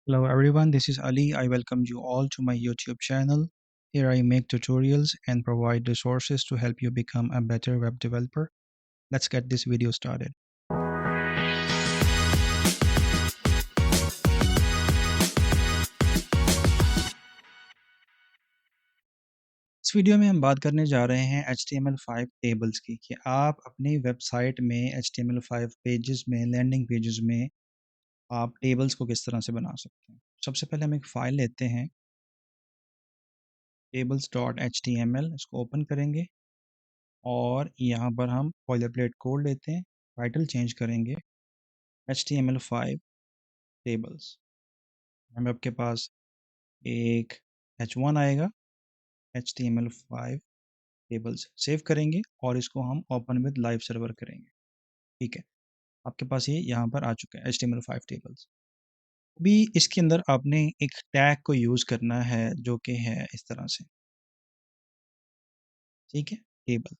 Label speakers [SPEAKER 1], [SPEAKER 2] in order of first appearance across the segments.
[SPEAKER 1] Hello everyone, this is Ali. I welcome you all to my YouTube channel. Here I make tutorials and provide resources to help you become a better web developer. Let's get this video started. इस video में हम बात करने जा रहे हैं HTML5 tables की कि आप अपनी वेबसाइट में HTML5 पेजेस में लैंडिंग पेजेस में आप टेबल्स को किस तरह से बना सकते हैं। सबसे पहले हम एक फ़ाइल लेते हैं tables.html, इसको ओपन करेंगे और यहाँ पर हम बॉयलरप्लेट कोड लेते हैं, टाइटल चेंज करेंगे HTML5 टेबल्स। हमें आपके पास एक H1 आएगा, HTML5 टेबल्स सेव करेंगे और इसको हम ओपन विद लाइव सर्वर करेंगे। ठीक है, आपके पास ये यहाँ पर आ चुका है HTML5 टेबल्स। अभी इसके अंदर आपने एक टैग को यूज़ करना है जो कि है इस तरह से। ठीक है, टेबल।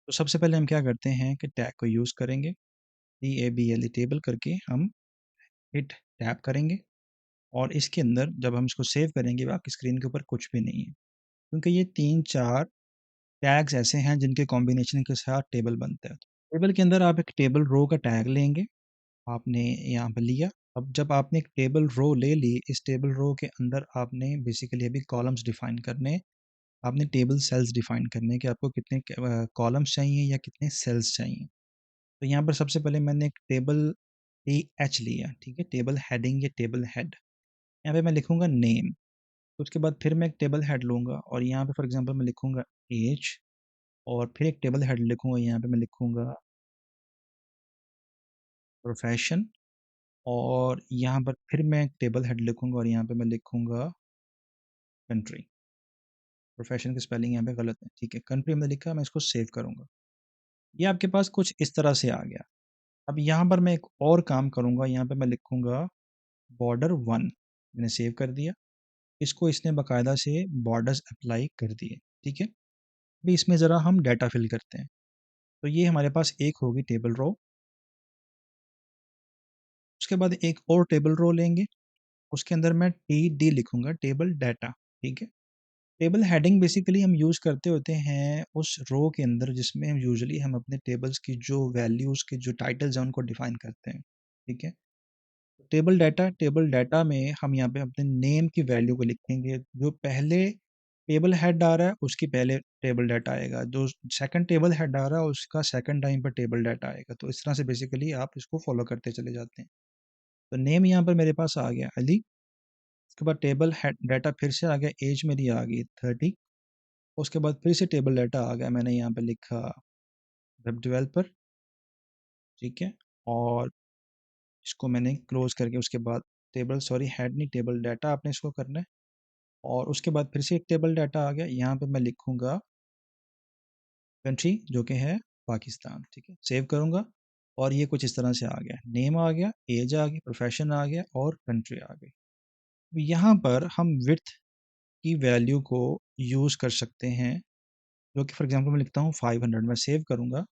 [SPEAKER 1] तो सबसे पहले हम क्या करते हैं कि टैग को यूज़ करेंगे, TABLE टेबल करके हम हिट टैप करेंगे और इसके अंदर जब हम इसको सेव करेंगे आपकी स्क्रीन के ऊपर कुछ भी नहीं है, क्योंकि ये 3-4 टैग्स ऐसे हैं जिनके कॉम्बिनेशन के साथ टेबल बनता है। टेबल के अंदर आप एक टेबल रो का टैग लेंगे, आपने यहाँ पर लिया। अब जब आपने एक टेबल रो ले ली, इस टेबल रो के अंदर आपने बेसिकली अभी कॉलम्स डिफाइन करने, आपने टेबल सेल्स डिफाइन करने कि आपको कितने कॉलम्स चाहिए या कितने सेल्स चाहिए। तो यहाँ पर सबसे पहले मैंने एक टेबल TH लिया, ठीक है, टेबल हेडिंग या टेबल हेड। यहाँ पे मैं लिखूंगा नेम, उसके बाद फिर मैं एक टेबल हेड लूँगा और यहाँ पे फॉर एग्जांपल मैं लिखूंगा एज और फिर एक टेबल हेड लिखूंगा, यहाँ पे मैं लिखूंगा प्रोफेशन और यहाँ पर फिर मैं एक टेबल हेड लिखूंगा और यहाँ पे मैं लिखूंगा कंट्री। प्रोफेशन की स्पेलिंग यहाँ पे गलत है, ठीक है, कंट्री मैंने लिखा, मैं इसको सेव करूँगा। ये आपके पास कुछ इस तरह से आ गया। अब यहाँ पर मैं एक और काम करूँगा, यहाँ पे मैं लिखूंगा border1, मैंने सेव कर दिया। इसको इसने बाकायदा से बॉर्डर्स अप्लाई कर दिए। ठीक है, अभी इसमें ज़रा हम डाटा फिल करते हैं। तो ये हमारे पास एक होगी टेबल रो, उसके बाद एक और टेबल रो लेंगे, उसके अंदर मैं TD लिखूंगा, टेबल डाटा। ठीक है, टेबल हेडिंग बेसिकली हम यूज़ करते होते हैं उस रो के अंदर जिसमें हम यूजुअली हम अपने टेबल्स की जो वैल्यूज़ के जो टाइटल्स हैं उनको डिफाइन करते हैं। ठीक है, टेबल डाटा में हम यहाँ पे अपने नेम की वैल्यू को लिखेंगे, जो पहले टेबल हेड आ रहा है उसकी पहले टेबल डाटा आएगा, जो सेकंड टेबल हेड आ रहा है उसका सेकंड टाइम पर टेबल डाटा आएगा। तो इस तरह से बेसिकली आप इसको फॉलो करते चले जाते हैं। तो नेम यहाँ पर मेरे पास आ गया अली, उसके बाद टेबल हेड डाटा फिर से आ गया, एज मेरी आ गई 30, उसके बाद फिर से टेबल डाटा आ गया, मैंने यहाँ पे लिखा वेब डेवलपर। ठीक है, और इसको मैंने क्लोज करके उसके बाद टेबल सॉरी हेड नहीं टेबल डाटा आपने इसको करना है और उसके बाद फिर से एक टेबल डाटा आ गया, यहाँ पे मैं लिखूंगा कंट्री जो कि है पाकिस्तान। ठीक है, सेव करूंगा और ये कुछ इस तरह से आ गया, नेम आ गया, एज आ गई, प्रोफेशन आ गया और कंट्री आ गई। अब यहाँ पर हम विड्थ की वैल्यू को यूज़ कर सकते हैं, जो कि फॉर एग्जांपल मैं लिखता हूँ 500, मैं सेव करूंगा,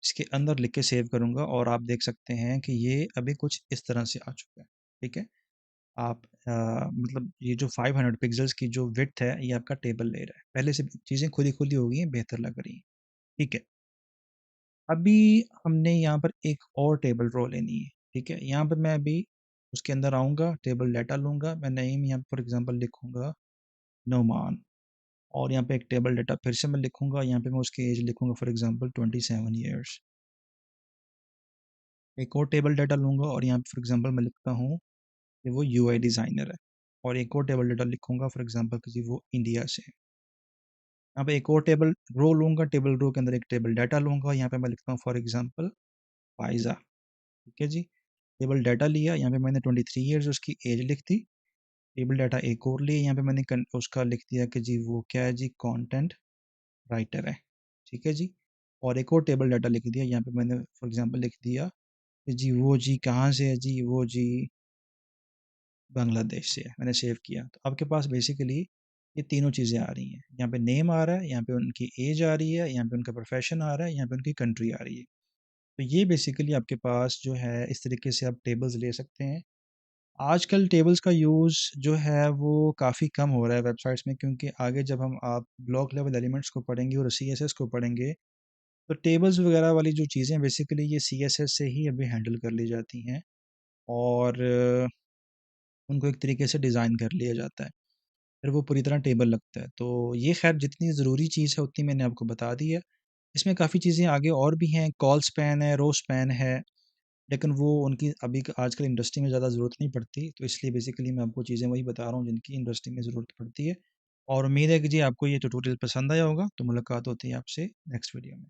[SPEAKER 1] इसके अंदर लिख के सेव करूंगा और आप देख सकते हैं कि ये अभी कुछ इस तरह से आ चुका है। ठीक है, आप मतलब ये जो 500 पिक्सल्स की जो विड्थ है ये आपका टेबल ले रहा है, पहले से चीज़ें खुली खुली हो गई हैं, बेहतर लग रही हैं। ठीक है, अभी हमने यहाँ पर एक और टेबल रो लेनी है। ठीक है, यहाँ पर मैं अभी उसके अंदर आऊँगा, टेबल डाटा लूँगा, मैं नेम यहाँ फॉर एग्जांपल लिखूँगा नोमान और यहाँ पे एक टेबल डाटा फिर से मैं लिखूँगा, यहाँ पे मैं उसकी एज लिखूँगा फॉर एग्जांपल 27 ईयर्स। एक और टेबल डाटा लूँगा और यहाँ पे फॉर एग्जांपल मैं लिखता हूँ कि वो UI डिज़ाइनर है और एक और टेबल डाटा लिखूँगा फॉर एग्जांपल कि जी वो इंडिया से है। यहाँ पे एक और टेबल रो लूँगा, टेबल रो के अंदर एक टेबल डाटा लूँगा, यहाँ पे मैं लिखता हूँ फॉर एग्जांपल फाइज़ा। ठीक है जी, टेबल डाटा लिया, यहाँ पे मैंने 23 ईयर्स उसकी एज लिख दी। टेबल डाटा एक और लिया, यहाँ पे मैंने उसका लिख दिया कि जी वो क्या है जी, कंटेंट राइटर है। ठीक है जी, और एक और टेबल डाटा लिख दिया, यहाँ पे मैंने फॉर एग्जांपल लिख दिया कि जी वो जी कहाँ से है जी, वो जी बांग्लादेश से है, मैंने सेव किया। तो आपके पास बेसिकली ये तीनों चीज़ें आ रही हैं, यहाँ पे नेम आ रहा है, यहाँ पे उनकी एज आ रही है, यहाँ पे उनका प्रोफेशन आ रहा है, यहाँ पे उनकी कंट्री आ रही है। तो ये बेसिकली आपके पास जो है इस तरीके से आप टेबल्स ले सकते हैं। आजकल टेबल्स का यूज़ जो है वो काफ़ी कम हो रहा है वेबसाइट्स में, क्योंकि आगे जब हम आप ब्लॉक लेवल एलिमेंट्स को पढ़ेंगे और सीएसएस को पढ़ेंगे, तो टेबल्स वगैरह वाली जो चीज़ें बेसिकली ये सीएसएस से ही अभी हैंडल कर ली जाती हैं, और उनको एक तरीके से डिज़ाइन कर लिया जाता है। फिर वो पूरी तरह टेबल लगता है। तो ये ख़ैर जितनी ज़रूरी चीज़ है उतनी मैंने आपको बता दी है। इसमें काफ़ी चीज़ें आगे और भी हैं, कॉल स्पैन है, रो स्पैन है, लेकिन वो उनकी अभी आजकल इंडस्ट्री में ज़्यादा ज़रूरत नहीं पड़ती, तो इसलिए बेसिकली मैं आपको चीज़ें वही बता रहा हूँ जिनकी इंडस्ट्री में ज़रूरत पड़ती है। और उम्मीद है कि जी आपको ये ट्यूटोरियल पसंद आया होगा। तो मुलाकात होती है आपसे नेक्स्ट वीडियो में।